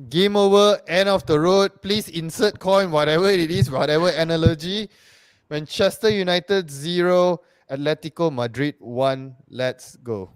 Game over, end of the road. Please insert coin, whatever it is, whatever analogy. Manchester United 0, Atletico Madrid 1. Let's go.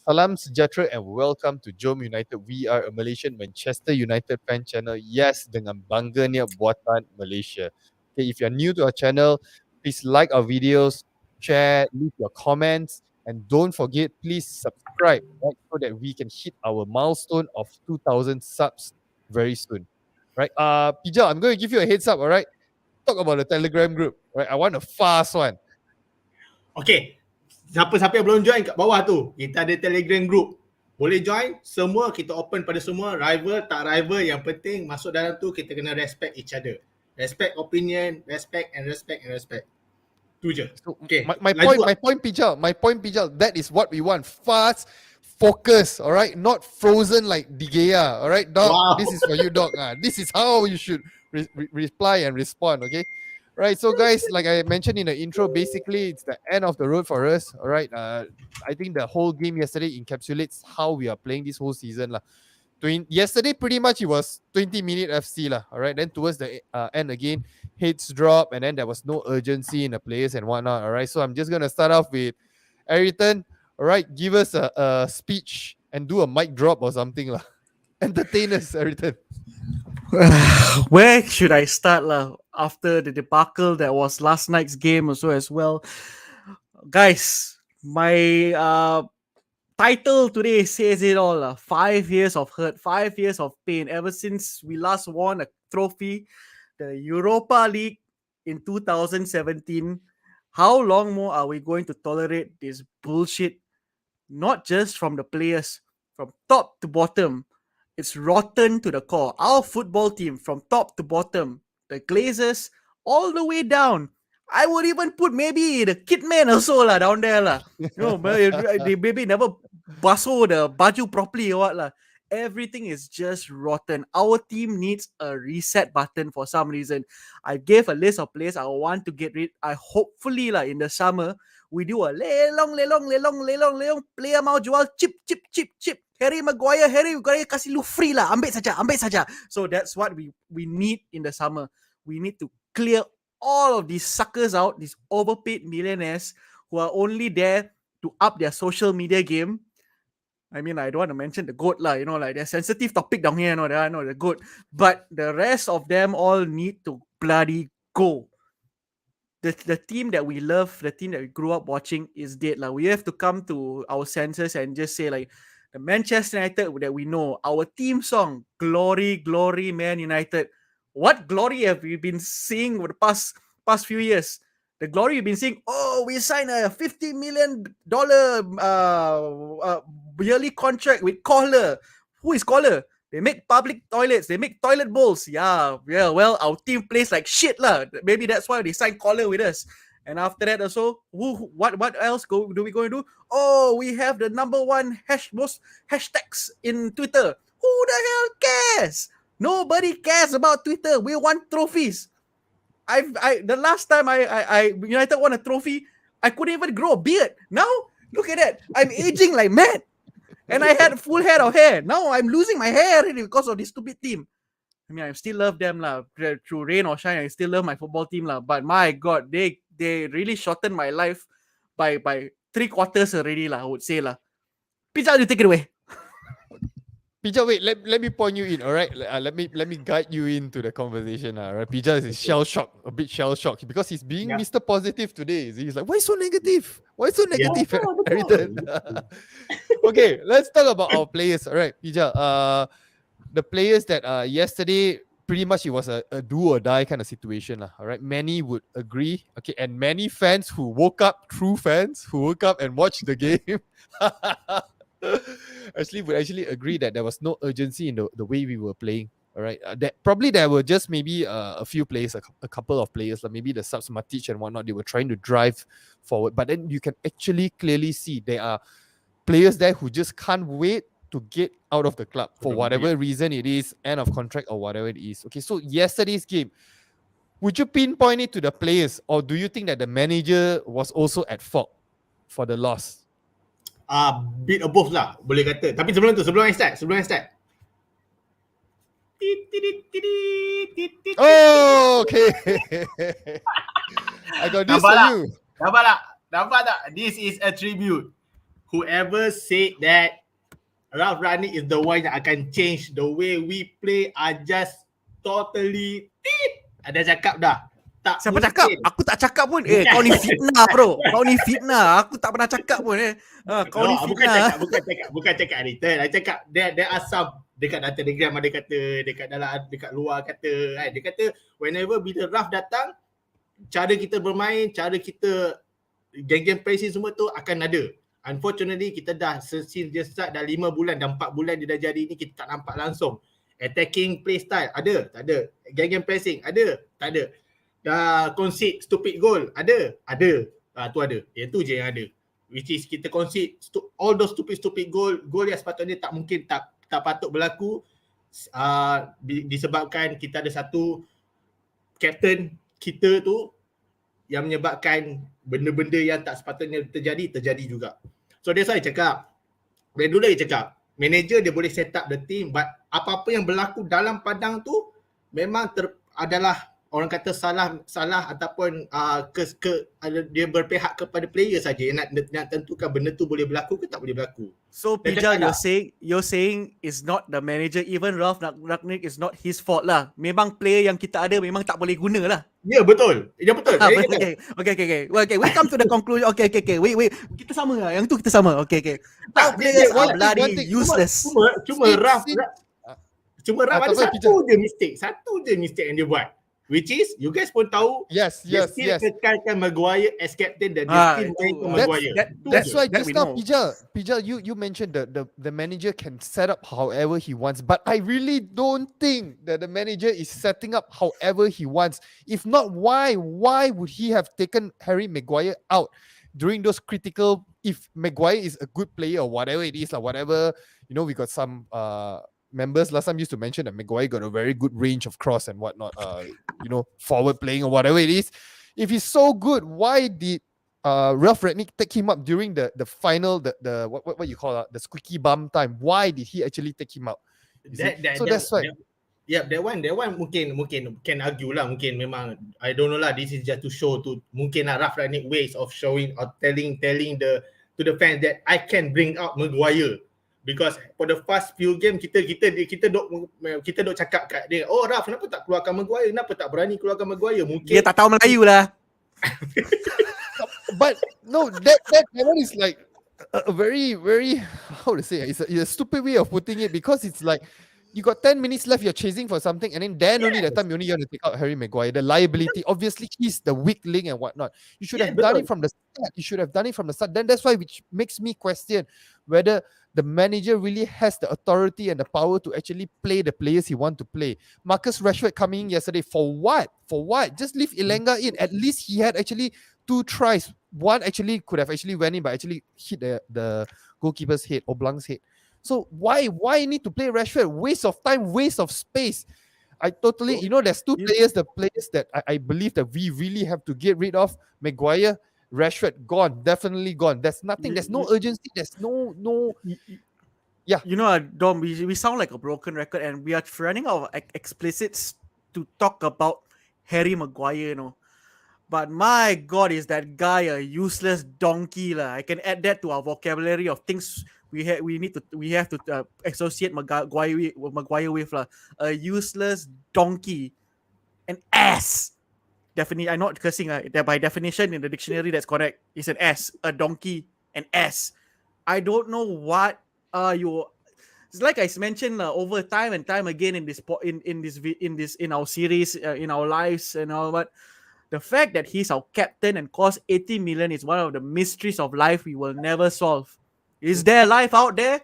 Salam sejahtera and welcome to JomUnited. We are a Malaysian Manchester United fan channel. Yes, dengan bangganya Buatan Malaysia. Okay, if you're new to our channel, please like our videos, share, leave your comments, and don't forget, please subscribe, right, so that we can hit our milestone of 2,000 subs very soon. Right? Pijal, I'm going to give you a heads up, all right? Talk about the Telegram group, right? I want a fast one. Okay, siapa-siapa yang belum join kat bawah tu, kita ada Telegram group. Boleh join, semua kita open pada semua, rival tak rival, yang penting masuk dalam tu kita kena respect each other. Respect opinion, respect and respect and respect. Tu je. So Okay, my point, Pijal, that is what we want. Fast, focus, all right? Not frozen like De Gea, all right, dog? Wow. This is for you, dog. This is how you should reply and respond, okay? Right, so guys, like I mentioned in the intro, basically it's the end of the road for us, all right? I think the whole game yesterday encapsulates how we are playing this whole season. Yesterday, pretty much it was 20-minute FC, all right? Then towards the end again, hits drop, and then there was no urgency in the players and whatnot, all right? So I'm just going to start off with Ayrton, all right? Give us a speech and do a mic drop or something. Entertain us, Ayrton. Where should I start after the debacle that was last night's game also as well? Guys, my title today says it all. 5 years of hurt, 5 years of pain ever since we last won a trophy, the Europa League in 2017. How long more are we going to tolerate this bullshit? Not just from the players, from top to bottom. It's rotten to the core. Our football team, from top to bottom, the Glazers, all the way down. I would even put maybe the Kidman also down there. They maybe never baso the baju properly or what. Everything is just rotten. Our team needs a reset button for some reason. I gave a list of players I want to get rid. I hopefully in the summer we do a lelong, player mau jual chip. Harry Maguire kasih lu free ambil saja. So that's what we need in the summer. We need to clear all of these suckers out, these overpaid millionaires who are only there to up their social media game. I mean, I don't want to mention the GOAT they're sensitive topic down here, the GOAT. But the rest of them all need to bloody go. The team that we love, the team that we grew up watching is dead. We have to come to our senses and just say the Manchester United that we know, our team song, Glory, Glory, Man United. What glory have we been seeing over the past few years? The glory we've been seeing, we signed a $50 million yearly contract with Kohler. Who is Kohler? They make public toilets. They make toilet bowls. Yeah. Well, our team plays like shit Maybe that's why they signed Kohler with us. And after that also, what else do we go and do? We have the number one most hashtags in Twitter. Who the hell cares? Nobody cares about Twitter. We want trophies. The last time I United won a trophy, I couldn't even grow a beard. Now, look at that. I'm aging like mad. And I had full head of hair. Now I'm losing my hair already because of this stupid team. I mean, I still love them through rain or shine. I still love my football team But my God, they really shortened my life by 3/4 already I would say Pizza, you take it away. Pija, wait, let me point you in, all right? Let me guide you into the conversation. Right? Pija is a bit shell shocked because he's being Mr. Positive today. He's like, why so negative? Why so negative? Okay, let's talk about our players. All right, Pija. The players that yesterday pretty much it was a do or die kind of situation. All right. Many would agree. Okay. And many fans who woke up, true fans who woke up and watched the game, would actually agree that there was no urgency in the way we were playing. All right. That probably there were just maybe a few players, a couple of players, like maybe the subs Matic and whatnot. They were trying to drive forward. But then you can actually clearly see there are players there who just can't wait to get out of the club for whatever reason it is, end of contract or whatever it is. Okay, so yesterday's game, would you pinpoint it to the players, or do you think that the manager was also at fault for the loss? Bit of both lah, boleh kata. Tapi sebelum I start. Oh, okay. I got this for you. Nampak tak? This is a tribute. Whoever said that Ralph Rangnick is the one yang akan change the way we play are just totally ada cakap dah. Tak Siapa mungkin. cakap? Aku tak cakap pun. Kau ni fitnah bro. Kau ni fitnah. Aku tak pernah cakap pun. Kau ni fitnah. Bukan cakap return. I cakap there are some dekat data Telegram ada kata, dekat luar kata, kan? Dia kata whenever bila Ralph datang, cara kita bermain, cara kita game pressing semua tu akan ada. Unfortunately kita dah since dia start dah 5 bulan, dah 4 bulan dia dah jadi ni, kita tak nampak langsung. Attacking play style ada? Tak ada. Game pressing ada? Tak ada. Dah concede stupid goal ada? Ada. Tu ada. Itu je yang ada. Which is kita concede all those stupid goal yang sepatutnya tak mungkin, tak patut berlaku, disebabkan kita ada satu captain kita tu yang menyebabkan benda-benda yang tak sepatutnya terjadi juga. So that's why I cakap, dari dulu saya cakap, manager dia boleh set up the team, but apa-apa yang berlaku dalam padang tu memang adalah orang kata salah ataupun dia berpihak kepada player saja yang nak tentukan benda tu boleh berlaku ke tak boleh berlaku. So Pijal, you're saying is not the manager, even Ralph Rangnick is not his fault lah. Memang player yang kita ada memang tak boleh guna lah. Ya, betul. Ya, betul. Okay. We come to the conclusion. Okay. Wait. Kita sama lah. Yang tu kita sama. Okay. All Tak, players are one bloody thing. useless. Cuma Ralph ada Pijal. satu je mistake yang dia buat. Which is, you guys pun tahu, Yes. kekalkan Maguire as captain dan dia still main ke Maguire. That's why That just we now, know. Pijal, you mentioned the manager can set up however he wants, but I really don't think that the manager is setting up however he wants. If not, why would he have taken Harry Maguire out during those critical? If Maguire is a good player or whatever it is, like whatever, we got some members last time used to mention that Maguire got a very good range of cross and whatnot, forward playing or whatever it is. If he's so good, why did Ralph Rangnick take him up during the final, the what you call the squeaky bum time? Why did he actually take him out? That's why. That one mungkin can argue lah, mungkin memang I don't know lah, this is just to show to mungkin lah Ralph Rangnick ways of showing or telling to the fans that I can bring out Maguire. Because for the first few game kita dok cakap kat dia, oh Ralph, kenapa tak keluarkan Maguire? Kenapa tak berani keluarkan Maguire? Mungkin Dia tak tahu Melayu lah. But no, that one is like a very, very, how to say, it's a stupid way of putting it, because it's like you got 10 minutes left, you're chasing for something, and then only that time you want to take out Harry Maguire. The liability, obviously he's the weak link and whatnot. You should have done it from the start. Then that's why, which makes me question whether the manager really has the authority and the power to actually play the players he wants to play. Marcus Rashford coming in yesterday, for what? Just leave Ilenga in. At least he had actually 2 tries. One actually could have actually went in, but actually hit the goalkeeper's head, Oblang's head. So why need to play Rashford? Waste of time, waste of space. I totally, there's 2 players, the players that I believe that we really have to get rid of. Maguire, Rashford, gone, definitely gone. There's nothing, there's no urgency, there's no. Yeah. Dom, we sound like a broken record, and we are running out of explicits to talk about Harry Maguire, But my God, is that guy a useless donkey lah. I can add that to our vocabulary of things we have to associate Maguire with lah. A useless donkey, an ass. Definitely, I'm not cursing. That by definition in the dictionary, that's correct. It's an ass, a donkey, an ass. I don't know what you. It's like I mentioned over time and time again in this in our series, in our lives and all. But the fact that he's our captain and costs 80 million is one of the mysteries of life we will never solve. Is there life out there?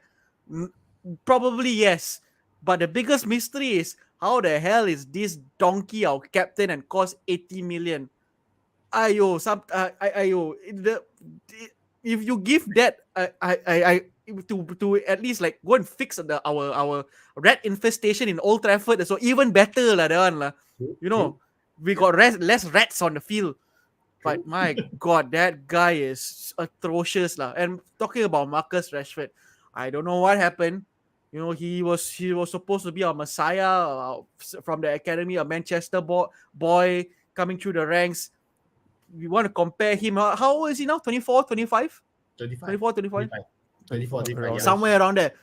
Probably yes. But the biggest mystery is how the hell is this donkey our captain and cost 80 million? Ayo, if you give that, to at least like go and fix our rat infestation in Old Trafford, so even better lah, that one lah. You know, we got less rats on the field. But my God, that guy is atrocious lah. And talking about Marcus Rashford, I don't know what happened. You know, he was supposed to be a messiah from the academy, a Manchester boy coming through the ranks. We want to compare him. How old is he now? 24, 25? 24, 25? 24, yeah. Somewhere around there.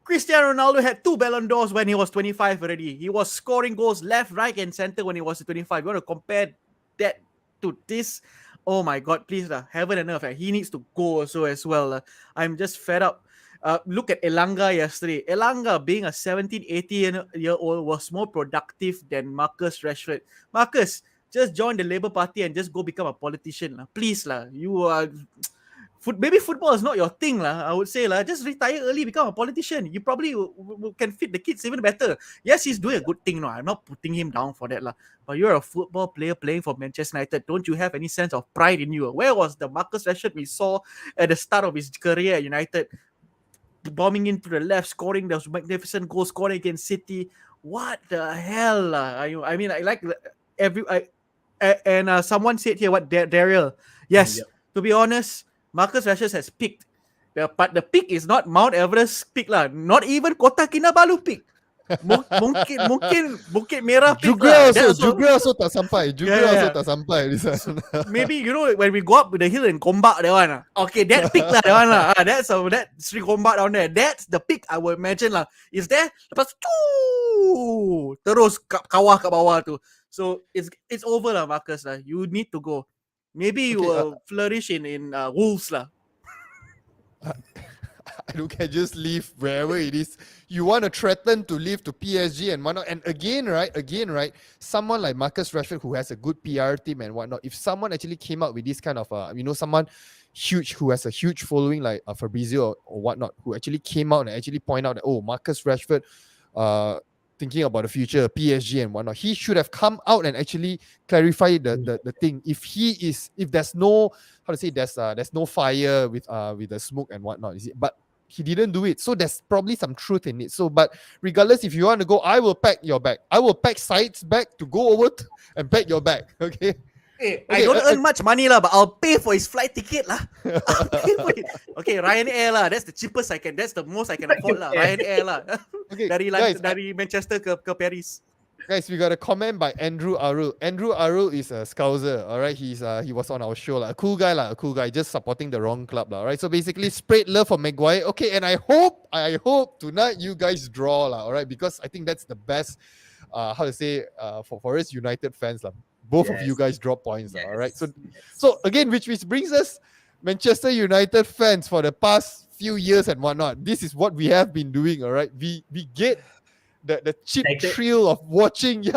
Cristiano Ronaldo had 2 Ballon d'Ors when he was 25 already. He was scoring goals left, right, and center when he was 25. You want to compare that to this? Oh my God, please, heaven and earth. He needs to go also as well. I'm just fed up. Look at Elanga yesterday. Elanga, being a 17, 18-year-old, was more productive than Marcus Rashford. Marcus, just join the Labour Party and just go become a politician. Please, you are... maybe football is not your thing, I would say. Just retire early, become a politician. You probably can fit the kids even better. Yes, he's doing a good thing. No, I'm not putting him down for that. But you're a football player playing for Manchester United. Don't you have any sense of pride in you? Where was the Marcus Rashford we saw at the start of his career at United? Bombing into the left, scoring those magnificent goals, scoring against City. What the hell? I mean, I like and someone said here, what, Daryl? Yes, to be honest, Marcus Rashford has peaked. But the peak is not Mount Everest peak lah. Not even Kota Kinabalu peak. Mungkin Bukit Merah peak Juga lah. also tak sampai. Also tak sampai. Maybe, you know, when we go up the hill in Gombak, that one. Okay, that peak lah, that one lah. That's Sri Gombak down there. That's the peak I would imagine lah. Is there? Lepas tu terus kawah kat bawah tu. So it's over lah, Marcus lah. You need to go. Maybe you will flourish in Wolves lah. I don't care, just leave wherever it is. You want to threaten to leave to PSG and whatnot. And again, right, someone like Marcus Rashford, who has a good PR team and whatnot, if someone actually came out with this kind of, someone huge who has a huge following like Fabrizio or whatnot, who actually came out and actually point out that, oh, Marcus Rashford, thinking about the future, PSG and whatnot, he should have come out and actually clarify the thing. If there's no, there's no fire with the smoke and whatnot, is it? But he didn't do it, so there's probably some truth in it. So, but regardless, if you want to go, I will pack your bag. I will pack Said's bag to go over and pack your bag. Okay. Hey, I don't earn much money lah, but I'll pay for his flight ticket lah. Okay, Ryanair lah. That's the cheapest I can. That's the most I can afford lah. Ryanair lah. Okay, dari Manchester ke Paris. Guys, we got a comment by Andrew Arul. Andrew Arul is a Scouser. All right, he was on our show lah. A cool guy, just supporting the wrong club lah. All right, so basically spread love for Maguire. Okay, and I hope tonight you guys draw lah. All right, because I think that's the best. For us United fans lah. Both of you guys drop points. All right. So again, which brings us, Manchester United fans, for the past few years and whatnot, this is what we have been doing. All right. We get the cheap thrill of watching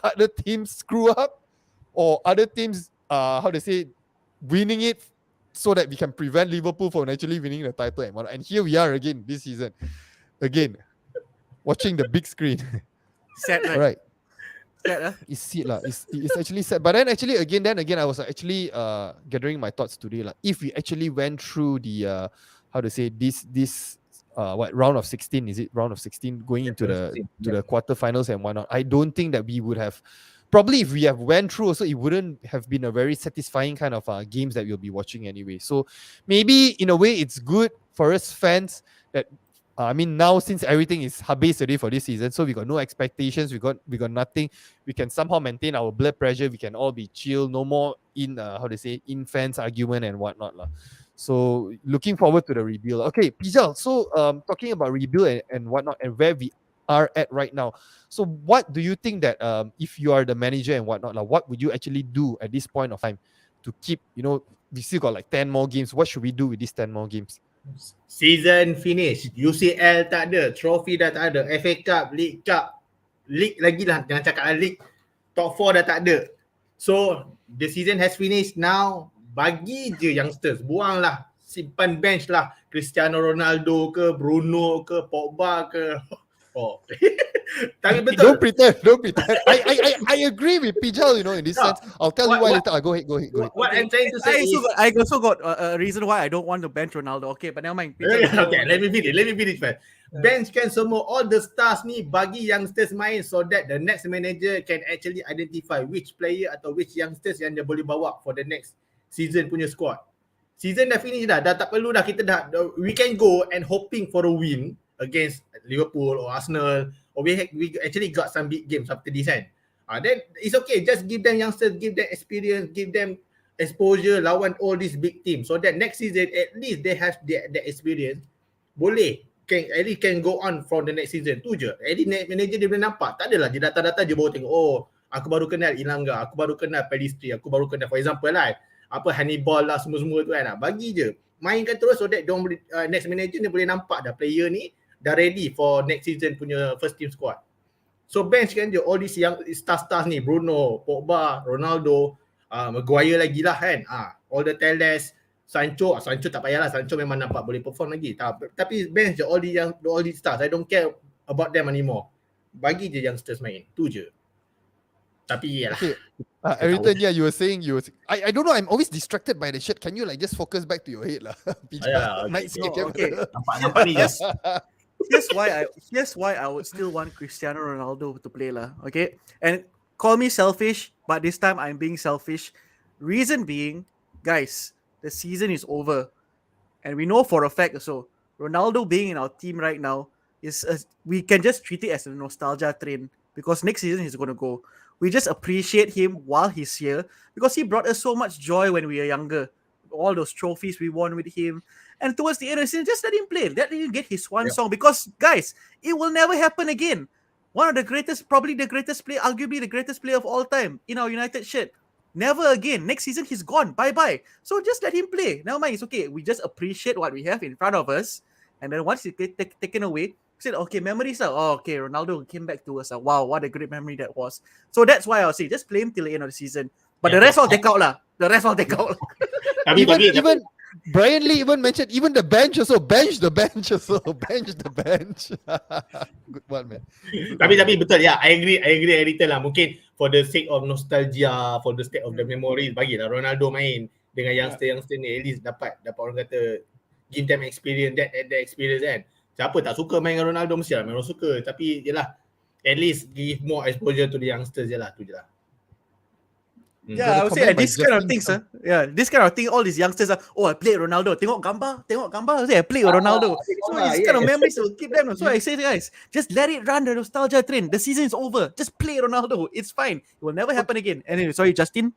other teams screw up, or other teams winning it, so that we can prevent Liverpool from actually winning the title and whatnot. And here we are again this season, watching the big screen. Sad, right? Right. Sad, It's actually sad. But then again, I was actually gathering my thoughts today. Like, if we actually went through the this round of 16, is it round of 16 going into the quarterfinals and whatnot, I don't think that we would have, probably if we have went through also, it wouldn't have been a very satisfying kind of games that we'll be watching anyway. So maybe in a way it's good for us fans that now since everything is habis already for this season, so we got no expectations, we got nothing, we can somehow maintain our blood pressure, we can all be chill, no more in fans argument and whatnot lah. So looking forward to the rebuild. Okay, Pijal, so talking about rebuild and whatnot, and where we are at right now, so what do you think that if you are the manager and whatnot, what would you actually do at this point of time to keep, we still got like 10 more games, what should we do with these 10 more games? Season finish, UCL tak ada, trophy dah tak ada, FA Cup, League lagi lah, jangan cakap lah League, top 4 dah tak ada. So the season has finished now. Bagi je youngsters, buanglah, simpan bench lah Cristiano Ronaldo ke, Bruno ke, Pogba ke. Oh. Tapi betul. Don't pretend. I agree with Pijal, in this No. sense. I'll tell you why later. Go ahead. What I'm trying to say is, I also got a reason why I don't want to bench Ronaldo. Okay, but never mind. okay, let me finish first. Bench kan semua all the stars ni bagi youngsters main so that the next manager can actually identify which player atau which youngsters yang dia boleh bawa for the next season punya squad. Season dah finish dah tak perlu dah, kita dah, we can go and hoping for a win against Liverpool or Arsenal, or we actually got some big games after this kan. Then it's okay, just give them youngsters, give them experience, give them exposure lawan all these big teams so that next season at least they have the experience, boleh at least can go on from the next season. Tu je, at least manager dia boleh nampak. Tak adalah dia datang-datang je baru tengok, oh aku baru kenal Ilanga, aku baru kenal Pelistri, aku baru kenal, for example lah, apa Hannibal lah, semua-semua tu kan. Bagi je, mainkan terus so that next manager dia boleh nampak dah player ni dah ready for next season punya first team squad. So bench kan je all these young stars ni, Bruno, Pogba, Ronaldo, Maguire lagi lah kan. All the Teles, Sancho tak payahlah, Sancho memang nampak boleh perform lagi. Tapi bench je all these stars. I don't care about them anymore. Bagi je youngsters main. Tu je. Tapi yalah. Okay. Everton, yeah, you were saying I don't know, I'm always distracted by the shit. Can you just focus back to your head lah? Okay. Nampak ni just Here's why I would still want Cristiano Ronaldo to play lah. Okay, and call me selfish, but this time I'm being selfish. Reason being, guys, the season is over, and we know for a fact so Ronaldo being in our team right now we can just treat it as a nostalgia train because next season he's gonna go. We just appreciate him while he's here because he brought us so much joy when we were younger. All those trophies we won with him. And towards the end of the season, just let him play. Let him get his swan song because, guys, it will never happen again. One of the greatest, probably the greatest player, arguably the greatest player of all time in our United shirt. Never again. Next season, he's gone. Bye-bye. So just let him play. Never mind. It's okay. We just appreciate what we have in front of us. And then once it gets taken away, said, okay, memories are, okay, Ronaldo came back to us. Wow, what a great memory that was. So that's why I'll say, just play him till the end of the season. But the rest I'll take out lah. The rest I'll take out. Even Brian Lee even mentioned even the bench also. Bench the bench. Good one, man. Tapi betul ya. I agree editor lah. Mungkin for the sake of nostalgia, for the sake of the memories, bagilah Ronaldo main dengan youngster ni, at least dapat orang kata give them experience, that experience kan. Siapa tak suka main dengan Ronaldo, mesti lah memang suka. Tapi yelah, at least give more exposure to the youngsters je lah. Tu je lah. Yeah, I would say this kind of things, this kind of thing, all these youngsters are, I played Ronaldo. Tengok gambar. I say I played Ronaldo. So this kind of memories will keep them. So I say, guys, just let it run the nostalgia train. The season is over. Just play Ronaldo. It's fine. It will never happen again. Anyway, sorry, Justin.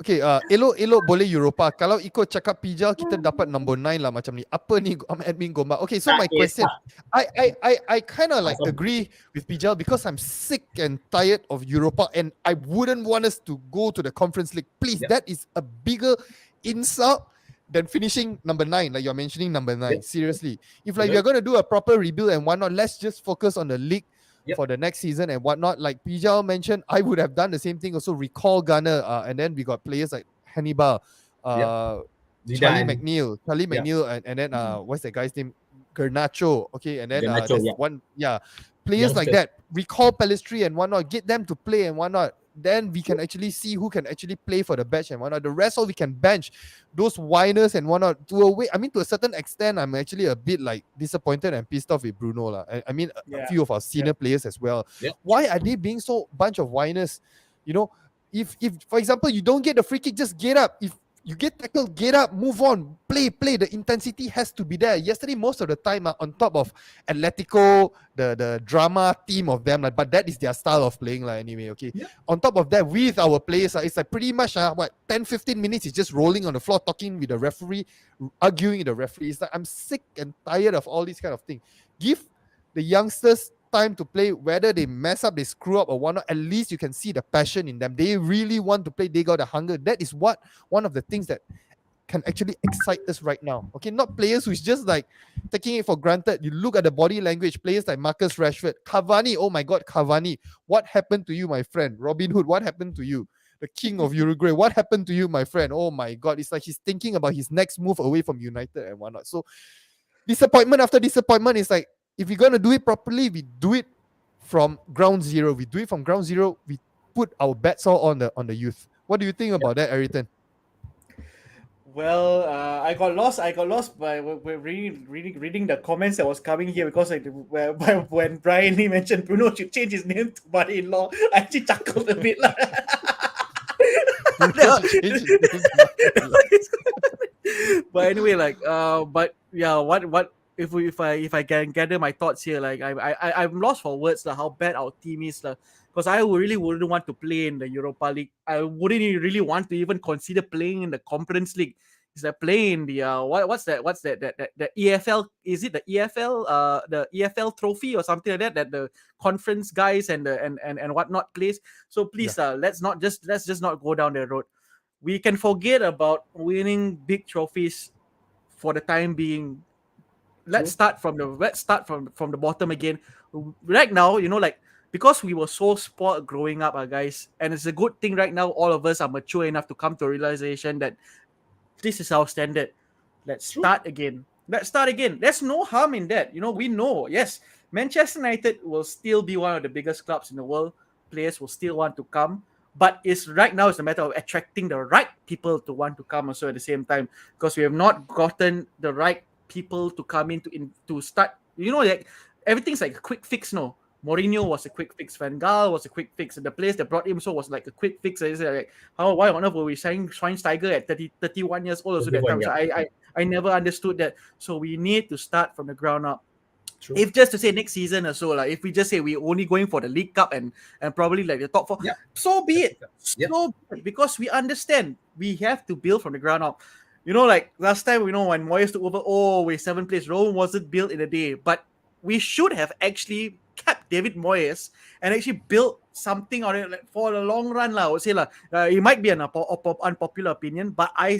Okay, elok boleh Europa. Kalau ikut cakap Pijal, kita dapat number 9 lah macam ni. Apa ni admin Gombak? Okay, so my question, I kind of agree with Pijal because I'm sick and tired of Europa and I wouldn't want us to go to the Conference League. Please, that is a bigger insult than finishing number 9, like you're mentioning number 9. Seriously. If we are going to do a proper rebuild and whatnot, let's just focus on the league for the next season and whatnot. Like Pijal mentioned, I would have done the same thing. Also recall Gunner, and then we got players like Hannibal, Charlie McNeil, and then what's that guy's name? Garnacho. Okay, and then players like that. Recall Pelistri and whatnot. Get them to play and whatnot. Then we can actually see who can actually play for the bench and whatnot. The rest all we can bench those whiners and whatnot. To a certain extent, I'm actually a bit disappointed and pissed off with Bruno lah. I mean, a few of our senior players as well. Why are they being so bunch of whiners? If for example you don't get the free kick, just get up. If you get tackled, get up, move on, play. The intensity has to be there. Yesterday, most of the time, on top of Atletico, the drama team of them, but that is their style of playing anyway, okay? Yeah. On top of that, with our players, it's pretty much 10-15 minutes, it's just rolling on the floor, talking with the referee, arguing with the referee. It's I'm sick and tired of all these kind of things. Give the youngsters time to play, whether they mess up, they screw up or whatnot, at least you can see the passion in them. They really want to play. They got the hunger. That is one of the things that can actually excite us right now. Okay, not players who's just like taking it for granted. You look at the body language, players like Marcus Rashford, Cavani. Oh my God, Cavani! What happened to you, my friend? Robin Hood, what happened to you? The king of Uruguay, what happened to you, my friend? Oh my God, it's like he's thinking about his next move away from United and whatnot. So disappointment after disappointment is like, if we're gonna do it properly, we do it from ground zero. We do it from ground zero. We put our bets all on the youth. What do you think about that, Ayrton? Well, I got lost. I got lost by reading the comments that was coming here because when Brian Lee mentioned Bruno should change his name to brother-in-law, I actually chuckled a bit. But anyway, but yeah, what if I can gather my thoughts here, like I'm lost for words how bad our team is because I really wouldn't want to play in the Europa League. I wouldn't really want to even consider playing in the Conference League. Is that playing the what's that the EFL, is it the EFL trophy or something like that the conference guys and whatnot plays. So please let's just not go down that road. We can forget about winning big trophies for the time being. Let's start from the bottom again. Right now, because we were so spoiled growing up, guys, and it's a good thing right now all of us are mature enough to come to a realization that this is our standard. Let's start again. There's no harm in that. We know, yes, Manchester United will still be one of the biggest clubs in the world. Players will still want to come. But right now it's a matter of attracting the right people to want to come also at the same time, because we have not gotten the right people to come in to start. Like everything's like a quick fix. No, Mourinho was a quick fix. Van Gaal was a quick fix. And the place that brought him so was like a quick fix. It's like, why on earth were we signing Schweinsteiger at 31 years old? Also that time. So I never understood that. So we need to start from the ground up. True. If just to say next season or so, like if we just say we're only going for the League Cup and probably like the top four, so be it. So because we understand we have to build from the ground up. Like last time, when Moyes took over, we're 7th place. Rome wasn't built in a day, but we should have actually kept David Moyes and actually built something on it for the long run. I would say it might be an unpopular opinion, but I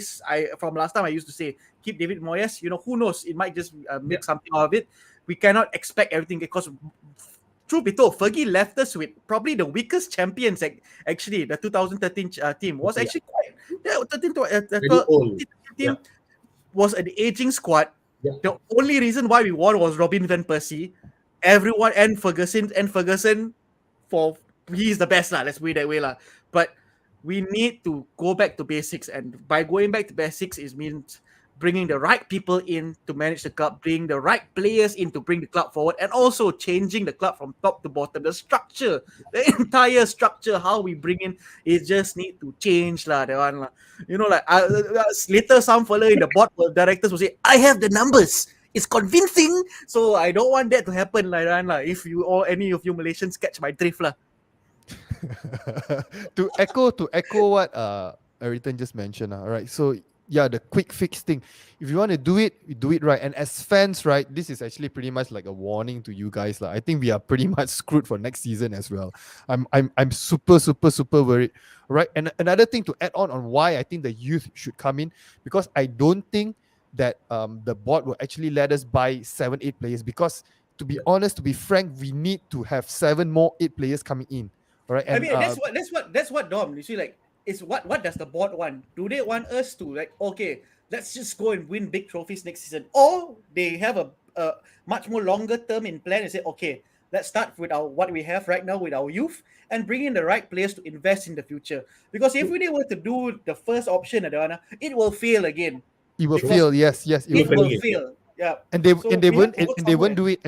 from last time I used to say keep David Moyes. Who knows? It might just make something out of it. We cannot expect everything because, truth be told, Fergie left us with probably the weakest champions. Actually, the 2013 team was actually quite. The 13 team was an aging squad. Yeah. The only reason why we won was Robin van Persie. Everyone and Ferguson, he's the best Let's put it that way But we need to go back to basics, and by going back to basics, it means bringing the right people in to manage the club, bringing the right players in to bring the club forward, and also changing the club from top to bottom. The structure, the entire structure, how we bring in, it just need to change that one. Later some fella in the board of directors will say, I have the numbers. It's convincing. So I don't want that to happen if you or any of you Malaysians catch my drift to echo what Ayrton just mentioned, right? So yeah, the quick fix thing. If you want to do it, you do it right. And as fans, right, this is actually pretty much like a warning to you guys. I think we are pretty much screwed for next season as well. I'm super worried. Right. And another thing to add on why I think the youth should come in, because I don't think that the board will actually let us buy 7-8 players, because to be honest, to be frank, we need to have 7 more 8 players coming in. All right. And, that's what Dom, you see, is what does the board want? Do they want us to okay, let's just go and win big trophies next season, or they have a much more longer term in plan and say, okay, let's start with what we have right now with our youth and bring in the right players to invest in the future? Because if we were to do the first option, it will fail again. It will fail. Yes, it will fail. Yeah, and they won't do it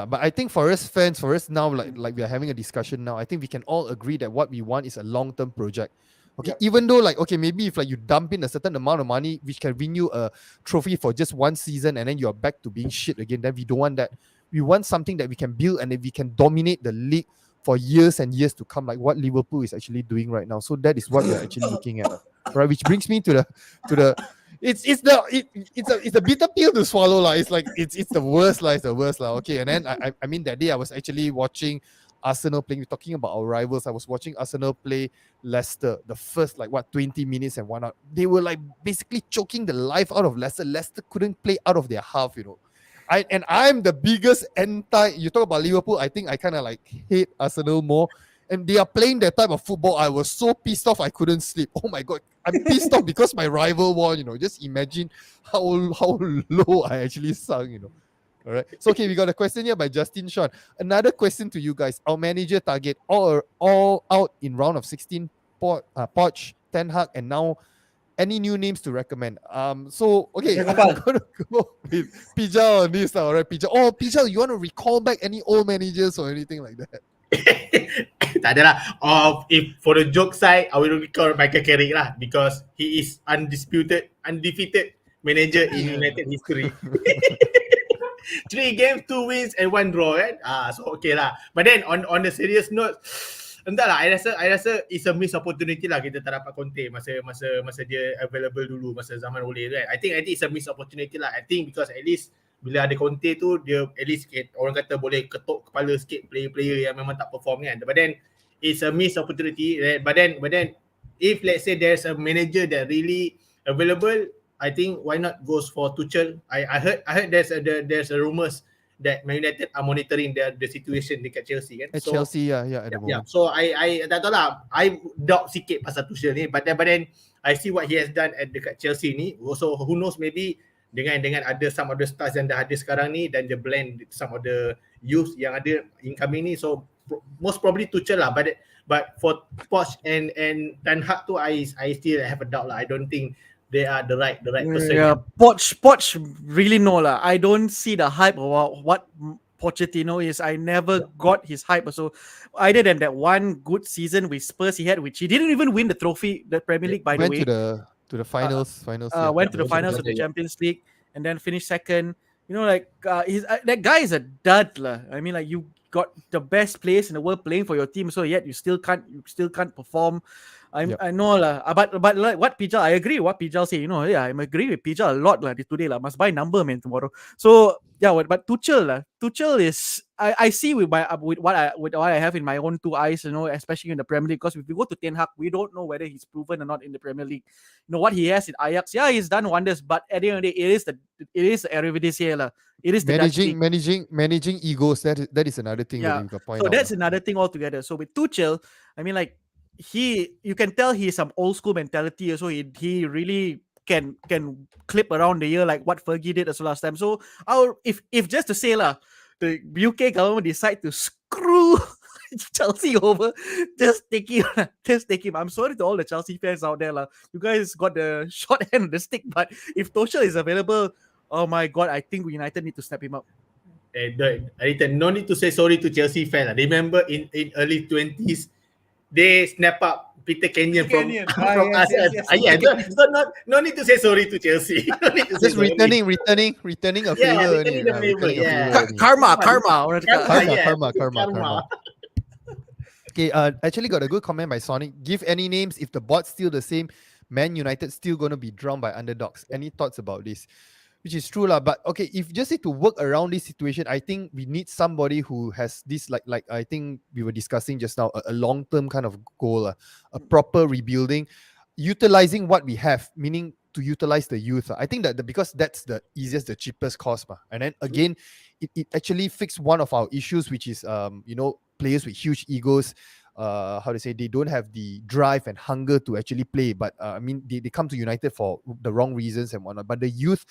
But I think for us fans, for us now, like we are having a discussion now, I think we can all agree that what we want is a long-term project. Okay, even though maybe if you dump in a certain amount of money which can win you a trophy for just one season and then you're back to being shit again, then we don't want that. We want something that we can build and then we can dominate the league for years and years to come, like what Liverpool is actually doing right now. So that is what we're actually looking at, right? Which brings me to the it's a bitter pill to swallow. It's the worst. It's the worst. Okay. And then I mean that day I was actually watching Arsenal playing. We're talking about our rivals. I was watching Arsenal play Leicester, the first 20 minutes and whatnot. They were like basically choking the life out of Leicester. Leicester couldn't play out of their half, I'm the biggest anti. You talk about Liverpool, I think I kind of like hate Arsenal more. And they are playing that type of football. I was so pissed off I couldn't sleep. Oh my god, I'm pissed off because my rival won. Just imagine how low I actually sunk. All right. So okay, we got a question here by Justin Sean. Another question to you guys. Our manager target all out in round of 16. Poch, Ten Hag, and now any new names to recommend? So okay, I'm gonna go with Pijal on this. All right, Pijal. Oh, Pijal, you want to recall back any old managers or anything like that? Tak ada lah. If for the joke side, I will recall Michael Carrick lah, because he is undefeated manager in United history. 3 games, 2 wins and 1 draw kan. So okay lah. But then on the serious note, entahlah, I rasa it's a missed opportunity lah kita tak dapat Conte masa dia available dulu masa zaman Ole kan. I think it's a missed opportunity lah. I think because at least bila ada Conte tu, dia at least orang kata boleh ketuk kepala sikit player-player yang memang tak perform kan. But then it's a missed opportunity. But then if let's say there's a manager that really available, I think why not goes for Tuchel. I heard there's a rumors that Man United are monitoring the situation dekat Chelsea kan. At Chelsea, at the moment. Yeah. So I tak tahu lah. I doubt sikit pasal Tuchel ni. But then I see what he has done at dekat Chelsea ni. Also who knows, maybe dengan ada some of the stars yang dah ada sekarang ni, dan dia blend some of the youth yang ada incoming ni. So most probably Tuchel lah. But for Poch and Ten Hag tu, I still have a doubt lah. I don't think they are the right person. Yeah, Poch really no lah. I don't see the hype about what Pochettino is. I never got his hype. So other than that one good season with Spurs he had, which he didn't even win the trophy, the Premier League, by the way. To the finals. Went to the finals of the Champions League and then finished second. That guy is a dud lah. I mean, like, you got the best players in the world playing for your team, so yet you still can't perform. I know lah, but like what Pijal, I agree with what Pijal say. I agree with Pijal a lot lah today lah. Must buy number man tomorrow. So yeah, but Tuchel is I see with what I have in my own 2 eyes, especially in the Premier League. Because if we go to Ten Hag, we don't know whether he's proven or not in the Premier League. What he has in Ajax, yeah, he's done wonders. But at the end of the day, it is Eredivisie lah. It is the managing egos. That is another thing that you can point out. So that's another thing altogether. So with Tuchel, I mean, like, you can tell he's some old school mentality. So he really can clip around the year like what Fergie did as last time. So if just to say lah, the UK government decide to screw Chelsea over, just take him. I'm sorry to all the Chelsea fans out there lah. You guys got the short end of the stick, but if Tuchel is available, oh my god, I think United need to snap him up. No need to say sorry to Chelsea fans. Remember in early 20s, they snap up Peter Kenyon from us. Yes. So no need to say sorry to Chelsea. Just returning a favor. Returning the favor. Karma. Okay, actually got a good comment by Sonic. Give any names if the bot's still the same. Man United still going to be drawn by underdogs. Any thoughts about this? Which is true lah, but okay, if you just need to work around this situation, I think we need somebody who has this like I think we were discussing just now, a long-term kind of goal, a proper rebuilding, utilizing what we have, meaning to utilize the youth. I think that because that's the easiest, the cheapest cost, and then again, it actually fixed one of our issues, which is players with huge egos. They don't have the drive and hunger to actually play, but I mean they come to United for the wrong reasons and whatnot. But the youth,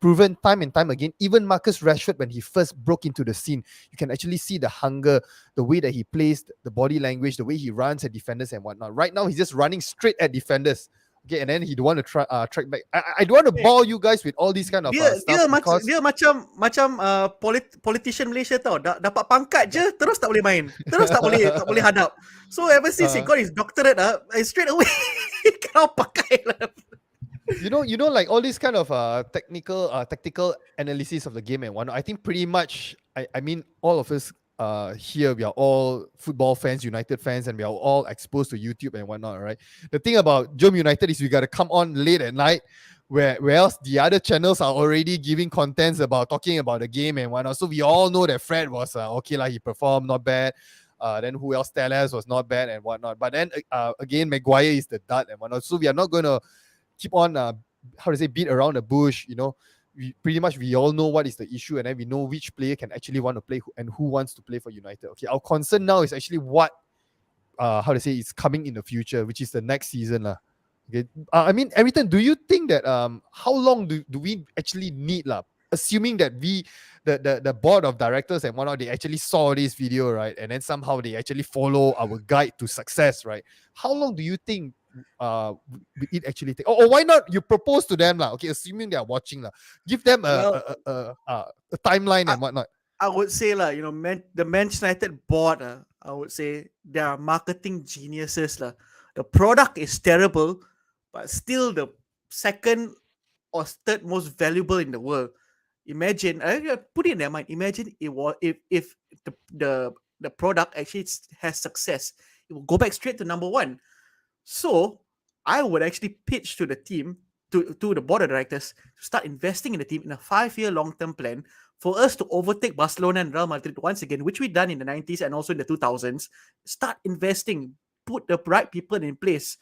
proven time and time again, even Marcus Rashford, when he first broke into the scene, you can actually see the hunger, the way that he plays, the body language, the way he runs at defenders and whatnot. Right now he's just running straight at defenders. Okay, and then he don't want to try track back. I don't want to bore you guys with all these kind of stuff. Dia macam politician Malaysia tau. Dapat pangkat je, terus tak boleh main. Terus tak boleh hadap. So ever since he got his doctorate, straight away he cannot pakai lah. You know, like all these kind of tactical analysis of the game and whatnot. I think pretty much, I mean, all of us here, we are all football fans, United fans, and we are all exposed to YouTube and whatnot, right? The thing about JomUnited is we got to come on late at night, where else the other channels are already giving contents about talking about the game and whatnot. So we all know that Fred was okay, like he performed not bad. Then who else? Tellez was not bad and whatnot. But then again, Maguire is the dud and whatnot. So we are not going to keep on beat around the bush. We all know what is the issue, and then we know which player can actually want to play and who wants to play for United. Okay, our concern now is actually what is coming in the future, which is the next season lah. Okay, Everton, do you think that how long do we actually need lah? Assuming that the board of directors and whatnot, they actually saw this video, right, and then somehow they actually follow our guide to success, right? How long do you think it actually take? Or why not you propose to them lah? Okay, assuming they are watching lah, give them a timeline and whatnot. I would say lah, the Manchester United board, I would say they are marketing geniuses lah. The product is terrible, but still the second or third most valuable in the world. Imagine, put it in their mind. Imagine if the product actually has success, it will go back straight to number one. So I would actually pitch to the team, to the board of directors, to start investing in the team in a 5-year long-term plan for us to overtake Barcelona and Real Madrid once again, which we've done in the 90s and also in the 2000s. Start investing, put the right people in place.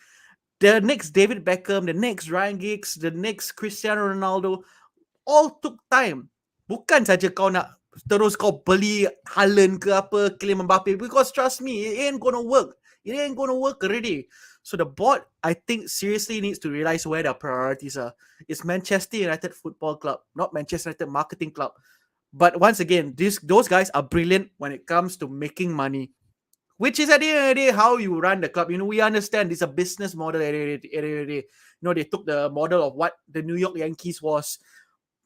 The next David Beckham, the next Ryan Giggs, the next Cristiano Ronaldo, all took time. Bukan saja kau nak terus kau beli Haaland ke apa, claim Mbappe, because trust me, it ain't gonna work. It ain't gonna work already. So the board, I think, seriously needs to realize where their priorities are. It's Manchester United Football Club, not Manchester United Marketing Club. But once again, those guys are brilliant when it comes to making money, which is at the end of the day how you run the club. We understand it's a business model at the end of the day. They took the model of what the New York Yankees was.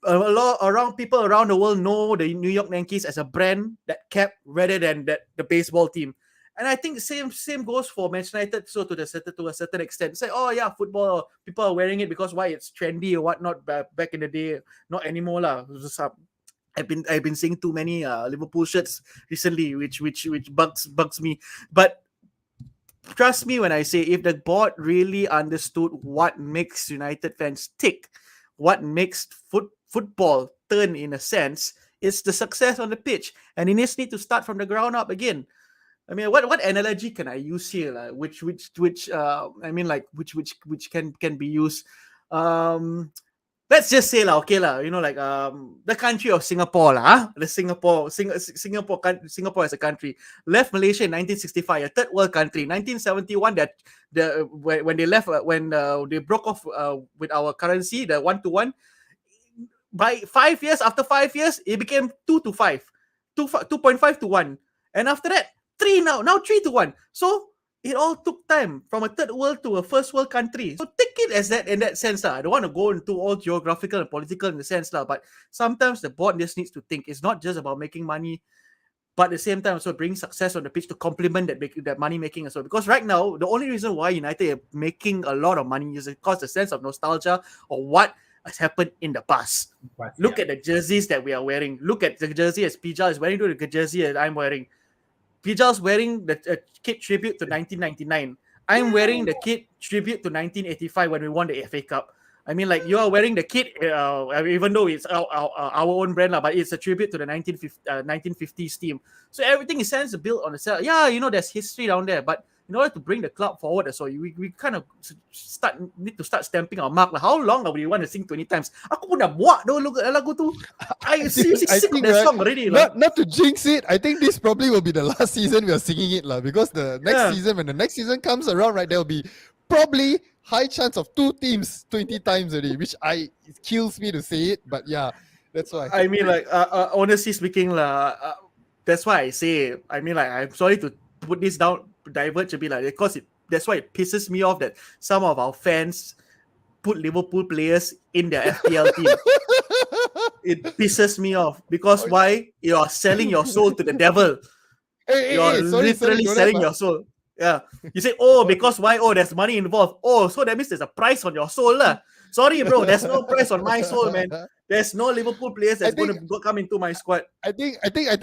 A lot people around the world know the New York Yankees as a brand that kept rather than the baseball team. And I think same goes for Manchester United. So to a certain extent, say, oh yeah, football, people are wearing it because why, it's trendy or whatnot back in the day. Not anymore lah. I've been seeing too many Liverpool shirts recently, which bugs me. But trust me when I say, if the board really understood what makes United fans tick, what makes football turn in a sense, it's the success on the pitch, and it needs to start from the ground up again. What analogy can I use here? Which can be used. Let's just say the country of Singapore Singapore as a country left Malaysia in 1965, a third world country. 1971, when they left, when they broke off with our currency, the 1-to-1. By 5 years, after 5 years, it became 2-to-5, 2.5-to-1, and after that 3 now 3-to-1. So it all took time from a third world to a first world country. So take it as that in that sense. I don't want to go into all geographical and political in the sense, but sometimes the board just needs to think. It's not just about making money, but at the same time also bring success on the pitch to complement that money making as well. Because right now, the only reason why United are making a lot of money is because the sense of nostalgia or what has happened in the past. Look at the jerseys that we are wearing. Look at the jersey as Pijal is wearing, to the jersey that I'm wearing. Pijal's wearing the kit tribute to 1999. I'm wearing the kit tribute to 1985 when we won the FA Cup. You are wearing the kit, even though it's our own brand, but it's a tribute to the 1950s team. So everything is sense built on the cell. Yeah, there's history down there, but in order to bring the club forward, so we kind of need to start stamping our mark. How long do we want to sing 20 times? Aku pun dah buat lagu tu. I seriously sick of that song already. Not to jinx it, I think this probably will be the last season we are singing it because the next season, when the next season comes around, right, there will be probably high chance of 2 teams 20 times already, which it kills me to say it, but yeah, that's why. Honestly speaking, that's why I say, I'm sorry to put this down, diverge a bit, because that's why it pisses me off that some of our fans put Liverpool players in their FPL team. It pisses me off because why? You are selling your soul to the devil. You are literally selling your soul. Yeah. You say, because why? There's money involved. So that means there's a price on your soul. Sorry, bro. There's no price on my soul, man. There's no Liverpool players that's going to come into my squad. I think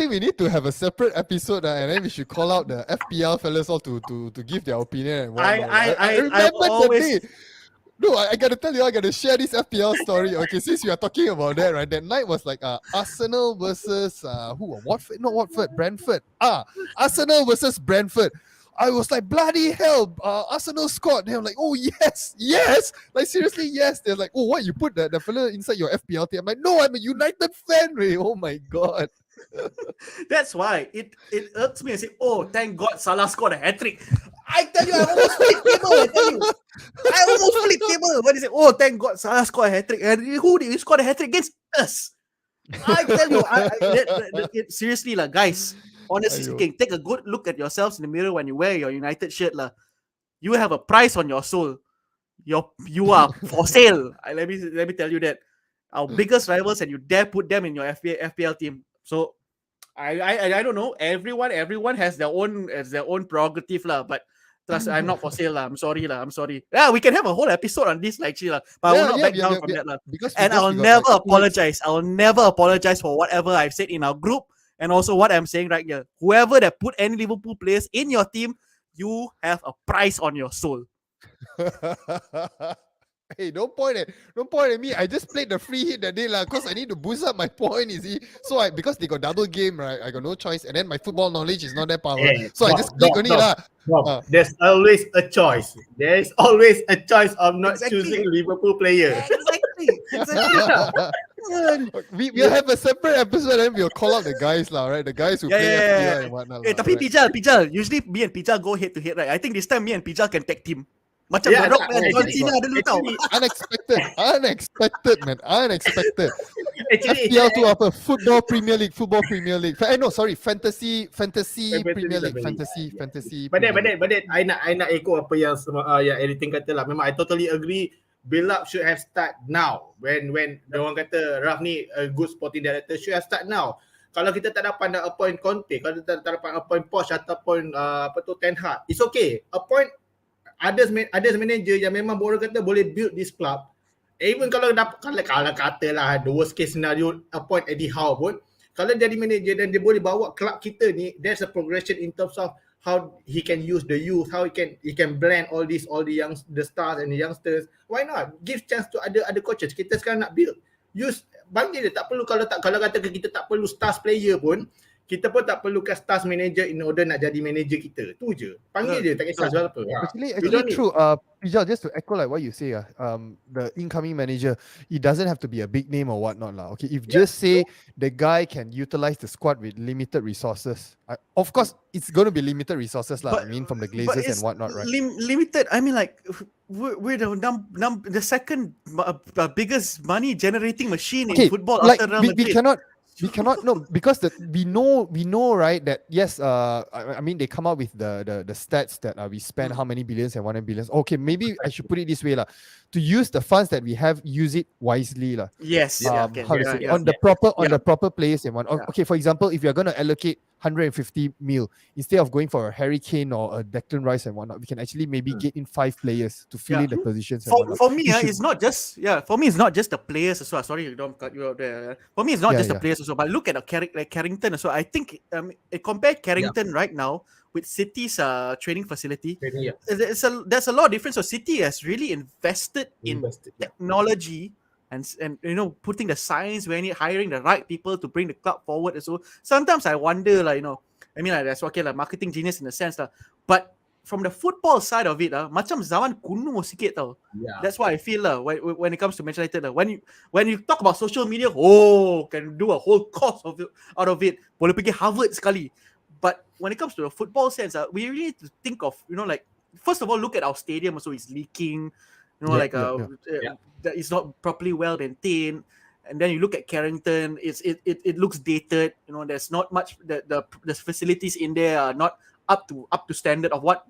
we need to have a separate episode, and then we should call out the FPL fellas all to give their opinion. And I remember No, I gotta tell you, I gotta share this FPL story. Okay, since we are talking about that, right? That night was like Arsenal versus Watford, not Watford, Brentford. Arsenal versus Brentford. I was like, bloody hell, Arsenal scored. They're like, oh yes, yes. Like seriously, yes. They're like, oh what, you put the fella inside your FPL team? I'm like, no, I'm a United fan, Ray. Oh my god. That's why it irks me and say, oh, thank God Salah scored a hat-trick. I tell you, I almost flipped table. I tell you, I almost flipped table. When he said, oh, thank God Salah scored a hat-trick. And who did he score a hat-trick against? Us. I tell you, seriously, guys, honestly speaking, take a good look at yourselves in the mirror when you wear your United shirt. You have a price on your soul. You are for sale. Let me tell you that. Our biggest rivals, and you dare put them in your FPL team. So I don't know. Everyone has their own prerogative but trust, I'm not for sale I'm sorry I'm sorry. Yeah, we can have a whole episode on this actually but I will not back down from that and I'll never apologize. I'll never apologize for whatever I've said in our group and also what I'm saying right here. Whoever that put any Liverpool players in your team, you have a price on your soul. Hey, don't point at me. I just played the free hit that day because I need to boost up my point, you see. So because they got double game, right? I got no choice. And then my football knowledge is not that powerful. So I just click on it. There's always a choice. There is always a choice of not choosing Liverpool player. Exactly. We'll have a separate episode and we'll call out the guys, right? The guys who play FPL and whatnot. Tapi Pijal, usually me and Pijal go head to head, right? I think this time me and Pijal can tag team. Macam Rock and John Cena dulu tau. Unexpected, man. Unexpected. FPL tu apa? Football Premier League. Fantasy Premier League. Fantasy. But then, I nak echo apa yang editing kata lah. Memang I totally agree. Build up should have start now. When orang kata Raf ni a good sporting director, should have start now. Kalau kita tak dapat nak appoint Conte, kalau kita tak dapat appoint Poch ataupun Ten Hag, it's okay. Appoint others manager yang memang orang kata boleh build this club. Even kalau katalah the worst case scenario appoint Eddie Howe pun, kalau jadi manager dan dia boleh bawa club kita ni, there's a progression in terms of how he can use the youth, how he can blend all the stars and the youngsters. Why not give chance to other coaches? Kita sekarang nak build, use, bagi dia. Tak perlu kalau kata kita tak perlu stars player pun, kita pun tak perlukan stars manager in order nak jadi manager kita. Tu je. Panggil dia, tak kisah soal apa. Actually true. Pijal, just to echo like what you say, the incoming manager, it doesn't have to be a big name or whatnot. Okay, if just say the guy can utilize the squad with limited resources. Of course, it's going to be limited resources, I mean, from the Glazers and whatnot, right? Limited, I mean, we're the second biggest money generating machine in football after Real Madrid. We cannot know because we know right that yes I mean they come up with the stats that we spend how many billions and 100 billions. Okay, maybe I should put it this way to use the funds that we have, use it wisely Yes. On the proper players and one. Okay, for example, if you're going to allocate 150 mil instead of going for a Harry Kane or a Declan Rice and whatnot, we can actually maybe get in 5 players to fill in the positions. For me, it's not just the players as well. Sorry, I don't cut you out there. For me, it's not just the players as well. But look at Carrington as well. I think compare Carrington right now with City's training facility. There's a lot of difference. So City has really invested in technology and putting the science when it, hiring the right people to bring the club forward. So sometimes I wonder, I mean, that's okay, marketing genius in a sense, but from the football side of it, macam zaman kuno sikit tau. That's why I feel when it comes to Manchester United, when you talk about social media, can do a whole course out of it. Boleh pergi Harvard sekali. But when it comes to the football sense, we really need to think of, first of all, look at our stadium. So it's leaking, it's not properly well maintained. And then you look at Carrington, it looks dated. There's not much. The facilities in there are not up to standard of what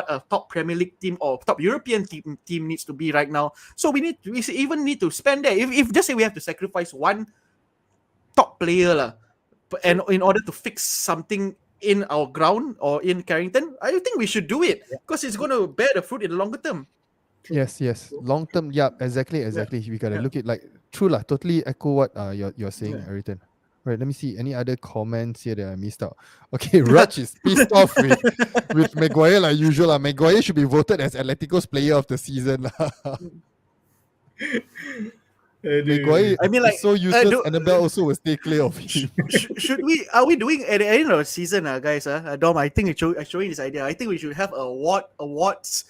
a top Premier League team or top European team needs to be right now. So we even need to spend there. If just say we have to sacrifice one top player and in order to fix something in our ground or in Carrington, I think we should do it because it's going to bear the fruit in the longer term. Yes. Long term, exactly. We gotta look at true totally echo what you're saying, Ayrton. Right, let me see any other comments here that I missed out. Okay, Raj is pissed off with Maguire like usual. Maguire should be voted as Atletico's player of the season. Maguire I mean, is like, so useless. do, Annabelle also will stay clear of him. should we? Are we doing at the end of the season, guys? Dom, I think I'm showing this idea. I think we should have awards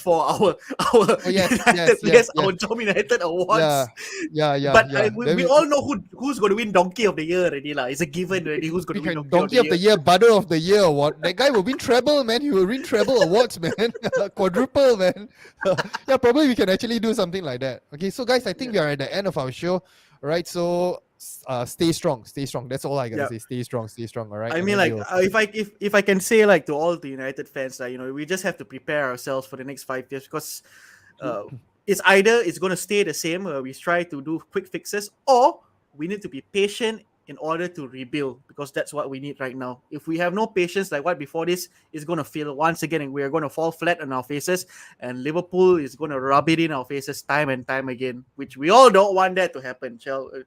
for our Oh yes, United yes, yes, players, yes. our JomUnited Yeah, awards. yeah, But yeah. Then we all know who's going to win Donkey of the Year already, lah. It's a given already. Who's going we to win can Donkey Donkey of the Year, Butter of the Year award. That guy will win treble, man. He will win treble awards, man. Quadruple, man. Yeah, probably we can actually do something like that. Okay, so guys, I think we are at the end of our show. All right, so stay strong, stay strong. That's all I gotta Yeah. say. Stay strong, stay strong. All right. I And mean, then like, we'll- if I can say, like, to all the United fans, like, we just have to prepare ourselves for the next 5 years, because it's either it's going to stay the same, we try to do quick fixes, or we need to be patient in order to rebuild, because that's what we need right now. If we have no patience, like what before this, is going to fail once again, and we are going to fall flat on our faces, and Liverpool is going to rub it in our faces time and time again, which we all don't want that to happen,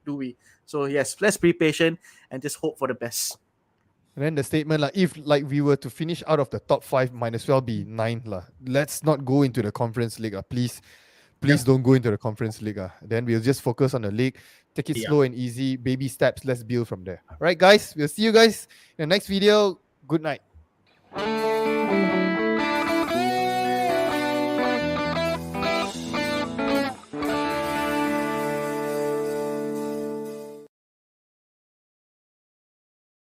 do we? So yes, let's be patient and just hope for the best. And then the statement, like, if like we were to finish out of the top 5, might as well be 9, lah. Let's not go into the Conference League, please. Please don't go into the Conference League. Then we'll just focus on the league. Take it slow and easy. Baby steps. Let's build from there. All right, guys. We'll see you guys in the next video. Good night.